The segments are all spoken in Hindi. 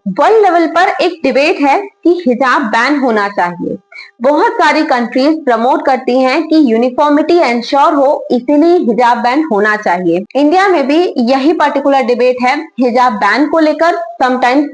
वर्ल्ड लेवल पर एक डिबेट है कि हिजाब बैन होना चाहिए। बहुत सारी कंट्रीज प्रमोट करती हैं कि यूनिफॉर्मिटी एंश्योर हो, इसीलिए हिजाब बैन होना चाहिए। इंडिया में भी यही पर्टिकुलर डिबेट है हिजाब बैन को लेकर, समटाइम्स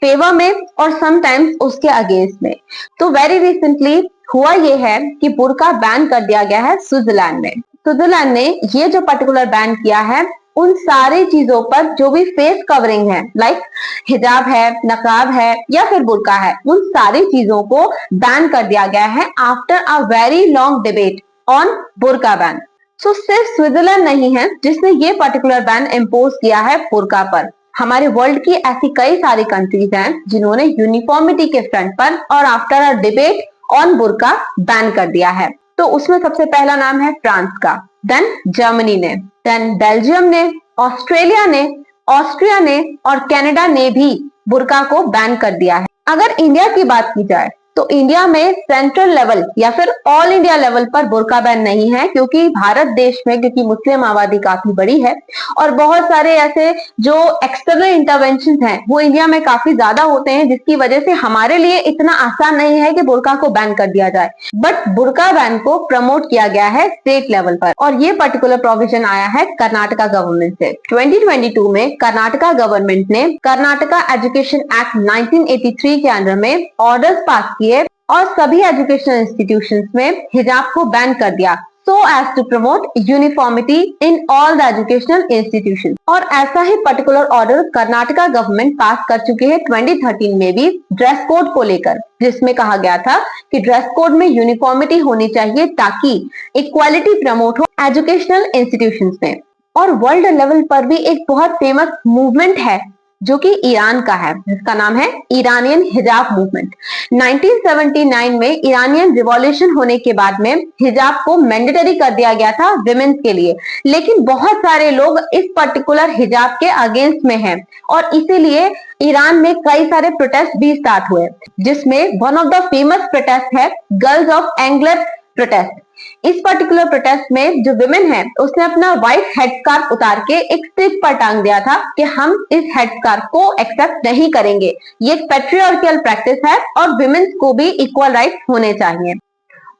फेवर में और समटाइम्स उसके अगेंस्ट में। तो वेरी रिसेंटली हुआ ये है कि बुर्का बैन कर दिया गया है स्विट्जरलैंड में। स्विट्जरलैंड ने ये जो पर्टिकुलर बैन किया है उन सारी चीजों पर जो भी फेस कवरिंग है, लाइक हिजाब है, नकाब है या फिर बुर्का है, उन सारी चीजों को बैन कर दिया गया है after a very long debate on burqa ban. So सिर्फ स्विट्जरलैंड नहीं है जिसने ये पर्टिकुलर बैन इम्पोज किया है बुर्का पर। हमारे वर्ल्ड की ऐसी कई सारी कंट्रीज हैं जिन्होंने यूनिफॉर्मिटी के फ्रंट पर और after a debate on burqa ban कर दिया है। तो उसमें सबसे पहला नाम है फ्रांस का, देन जर्मनी ने, देन बेल्जियम ने, ऑस्ट्रेलिया ने, ऑस्ट्रिया ने और कनाडा ने भी बुर्का को बैन कर दिया है। अगर इंडिया की बात की जाए तो इंडिया में सेंट्रल लेवल या फिर ऑल इंडिया लेवल पर बुर्का बैन नहीं है, क्योंकि भारत देश में क्योंकि मुस्लिम आबादी काफी बड़ी है और बहुत सारे ऐसे जो एक्सटर्नल इंटरवेंशन हैं वो इंडिया में काफी ज्यादा होते हैं, जिसकी वजह से हमारे लिए इतना आसान नहीं है कि बुर्का को बैन कर दिया जाए। बट बुर्का बैन को प्रमोट किया गया है स्टेट लेवल पर और ये पर्टिकुलर प्रोविजन आया है कर्नाटका गवर्नमेंट से। 2022 में कर्नाटका गवर्नमेंट ने कर्नाटका एजुकेशन एक्ट 1983 के अंडर में ऑर्डर्स पास किए और सभी एजुकेशनल इंस्टीट्यूशंस में हिजाब को बैन कर दिया, so as to promote uniformity in all the educational institutions। और ऐसा ही पर्टिकुलर ऑर्डर कर्नाटका गवर्नमेंट पास कर चुकी है 2013 में भी ड्रेस कोड को लेकर, जिसमें कहा गया था कि ड्रेस कोड में यूनिफॉर्मिटी होनी चाहिए ताकि इक्वालिटी प्रमोट हो एजुकेशनल इंस्टीट्यूशंस में। और वर्ल्ड लेवल पर भी एक बहुत फेमस मूवमेंट है जो कि ईरान का है, जिसका नाम है ईरानियन हिजाब मूवमेंट। 1979 में ईरानियन रिवॉल्यूशन होने के बाद में हिजाब को मैंडेटरी कर दिया गया था विमेन्स के लिए, लेकिन बहुत सारे लोग इस पर्टिकुलर हिजाब के अगेंस्ट में हैं और इसीलिए ईरान में कई सारे प्रोटेस्ट भी स्टार्ट हुए, जिसमें one of the famous protest है गर्ल्स ऑफ एंगलर प्रोटेस्ट। इस पर्टिकुलर प्रोटेस्ट में जो विमेन है उसने अपना व्हाइट हेड स्कार्फ उतार के एक स्टिक पर टांग दिया था कि हम इस हेड स्कार्फ को एक्सेप्ट नहीं करेंगे, ये एक पैट्रियार्कियल प्रैक्टिस है और विमेन्स को भी इक्वल राइट होने चाहिए।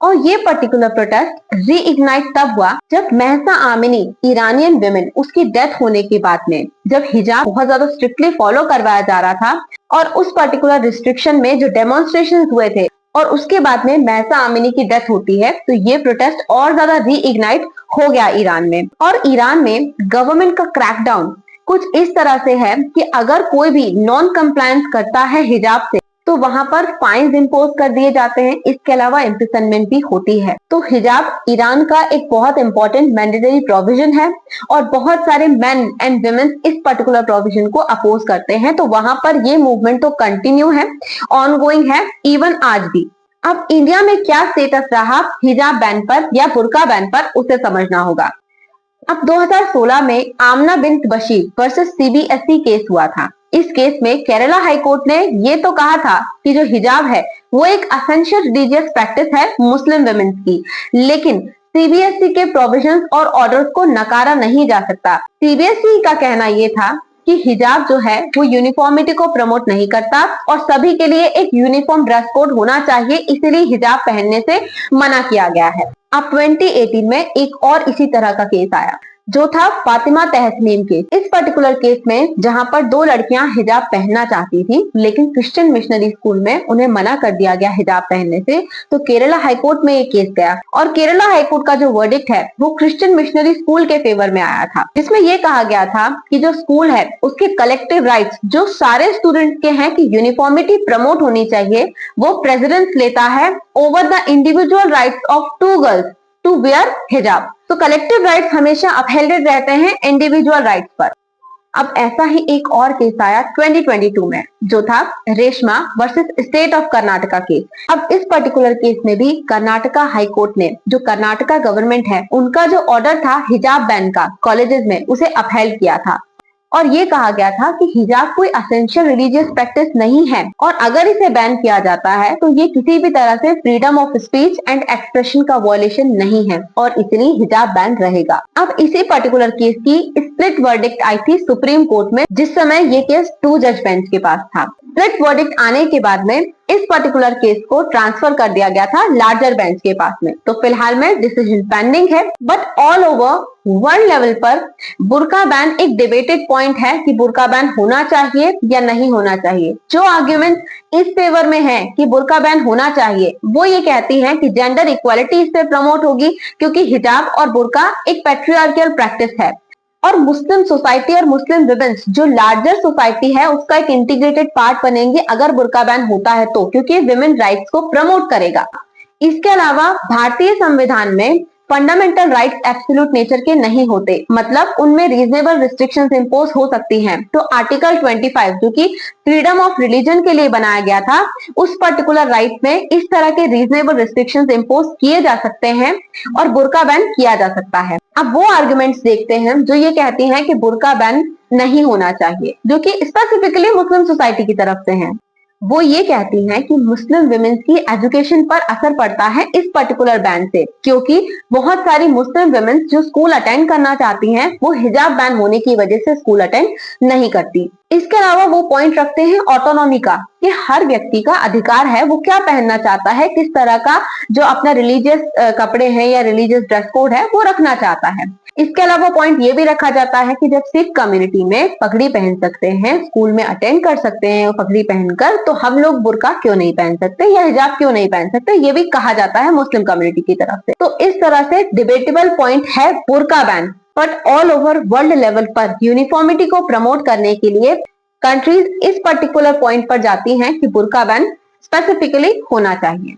और ये पर्टिकुलर प्रोटेस्ट रीइग्नाइट तब हुआ जब महसा आमिनी, ईरानियन विमेन, उसकी डेथ होने के बाद में जब हिजाब बहुत ज्यादा स्ट्रिक्टली फॉलो करवाया जा रहा था और उस पर्टिकुलर रिस्ट्रिक्शन में जो डेमोन्स्ट्रेशन हुए थे और उसके बाद में महसा आमिनी की डेथ होती है, तो ये प्रोटेस्ट और ज्यादा रीइग्नाइट हो गया ईरान में। और ईरान में गवर्नमेंट का क्रैकडाउन कुछ इस तरह से है कि अगर कोई भी नॉन कंप्लायंस करता है हिजाब से तो वहां पर फाइन्स इम्पोज कर दिए जाते हैं, इसके अलावा इम्प्रिजनमेंट भी होती है। तो हिजाब ईरान का एक बहुत इंपॉर्टेंट मैंडेटरी प्रोविजन है और बहुत सारे मेन एंड वुमेन इस पर्टिकुलर प्रोविजन को अपोज करते हैं। तो वहां पर ये मूवमेंट तो कंटिन्यू है, ऑनगोइंग है, इवन आज भी। अब इंडिया में क्या स्टेटस रहा हिजाब बैन पर या बुर्का बैन पर, उसे समझना होगा। अब 2016 में Aamna Bint Basheer versus CBSE case हुआ था। इस केस में केरला हाई कोर्ट ने ये तो कहा था कि जो हिजाब है वो एक असेंशियल रिलीजियस प्रैक्टिस है मुस्लिम वुमेन्स की, लेकिन सीबीएसई के प्रोविजंस और ऑर्डर्स को नकारा नहीं जा सकता। सीबीएसई का कहना ये था कि हिजाब जो है वो यूनिफॉर्मिटी को प्रमोट नहीं करता और सभी के लिए एक यूनिफॉर्म ड्रेस कोड होना चाहिए, इसीलिए हिजाब पहनने से मना किया गया है। अब 2018 में एक और इसी तरह का केस आया जो था फातिमा तहसनीम केस। इस पर्टिकुलर केस में जहां पर दो लड़कियां हिजाब पहनना चाहती थी लेकिन क्रिश्चियन मिशनरी स्कूल में उन्हें मना कर दिया गया हिजाब पहनने से, तो केरला हाईकोर्ट में ये केस गया और केरला हाईकोर्ट का जो वर्डिक्ट है वो क्रिश्चियन मिशनरी स्कूल के फेवर में आया था, जिसमें ये कहा गया था कि जो स्कूल है उसके कलेक्टिव राइट्स जो सारे स्टूडेंट्स के हैं कि यूनिफॉर्मिटी प्रमोट होनी चाहिए, वो प्रेसिडेंस लेता है over the individual rights of two girls to wear हिजाब। तो कलेक्टिव राइट्स हमेशा अपहेल्डेड रहते हैं इंडिविजुअल राइट्स पर। अब ऐसा ही एक और केस आया 2022 में जो था Reshma versus state of Karnataka case. अब इस पर्टिकुलर केस में भी कर्नाटका हाई कोर्ट ने, जो कर्नाटका गवर्नमेंट है उनका जो ऑर्डर था हिजाब बैन का कॉलेजेस में, उसे अपहेल्ड किया था और ये कहा गया था कि हिजाब कोई असेंशियल रिलीजियस प्रैक्टिस नहीं है और अगर इसे बैन किया जाता है तो ये किसी भी तरह से freedom of speech and expression का वॉयलेशन नहीं है और इसलिए हिजाब बैन रहेगा। अब इसी पर्टिकुलर केस की स्प्लिट वर्डिक्ट आई थी सुप्रीम कोर्ट में, जिस समय ये केस 2 जज बेंच के पास था। स्प्लिट वर्डिक्ट आने के बाद में इस पर्टिकुलर केस को ट्रांसफर कर दिया गया था लार्जर बेंच के पास में। तो फिलहाल में डिसीजन पेंडिंग है, but all over world level पर बुर्का बैन एक डिबेटेड पॉइंट है कि बुर्का बैन होना चाहिए या नहीं होना चाहिए। जो आर्ग्यूमेंट इस फेवर में है कि बुर्का बैन होना चाहिए, वो ये कहती है कि जेंडर इक्वालिटी इससे प्रमोट होगी, क्योंकि हिजाब और बुर्का एक पैट्रियार्कियल प्रैक्टिस है और मुस्लिम सोसाइटी और मुस्लिम विमेन्स जो लार्जर सोसाइटी है उसका एक इंटीग्रेटेड पार्ट बनेंगे अगर बुर्का बैन होता है तो, क्योंकि विमेन राइट्स को प्रमोट करेगा। इसके अलावा भारतीय संविधान में फंडामेंटल राइट्स एब्सोल्यूट नेचर के नहीं होते, मतलब उनमें रीजनेबल रिस्ट्रिक्शंस इंपोज हो सकती हैं। तो आर्टिकल 25 जो कि फ्रीडम ऑफ रिलीजन के लिए बनाया गया था, उस पर्टिकुलर राइट में इस तरह के रीजनेबल रिस्ट्रिक्शंस इंपोज किए जा सकते हैं और बुर्का बैन किया जा सकता है। अब वो आर्गुमेंट्स देखते हैं जो ये कहती हैं कि बुर्का बैन नहीं होना चाहिए, जो कि स्पेसिफिकली मुस्लिम सोसाइटी की तरफ से हैं। वो ये कहती हैं कि मुस्लिम विमेन्स की एजुकेशन पर असर पड़ता है इस पर्टिकुलर बैन से, क्योंकि बहुत सारी मुस्लिम विमेन्स जो स्कूल अटेंड करना चाहती हैं वो हिजाब बैन होने की वजह से स्कूल अटेंड नहीं करती। इसके अलावा वो पॉइंट रखते हैं ऑटोनॉमी का, कि हर व्यक्ति का अधिकार है वो क्या पहनना चाहता है, किस तरह का जो अपना रिलीजियस कपड़े हैं या रिलीजियस ड्रेस कोड है वो रखना चाहता है। इसके अलावा पॉइंट ये भी रखा जाता है कि जब सिख कम्युनिटी में पगड़ी पहन सकते हैं, स्कूल में अटेंड कर सकते हैं पगड़ी पहनकर, तो हम लोग बुर्का क्यों नहीं पहन सकते या हिजाब क्यों नहीं पहन सकते, ये भी कहा जाता है मुस्लिम कम्युनिटी की तरफ से। तो इस तरह से डिबेटेबल पॉइंट है burqa ban, but all over world level पर यूनिफॉर्मिटी को प्रमोट करने के लिए कंट्रीज इस पर्टिकुलर पॉइंट पर जाती हैं कि बुर्का बैन स्पेसिफिकली होना चाहिए।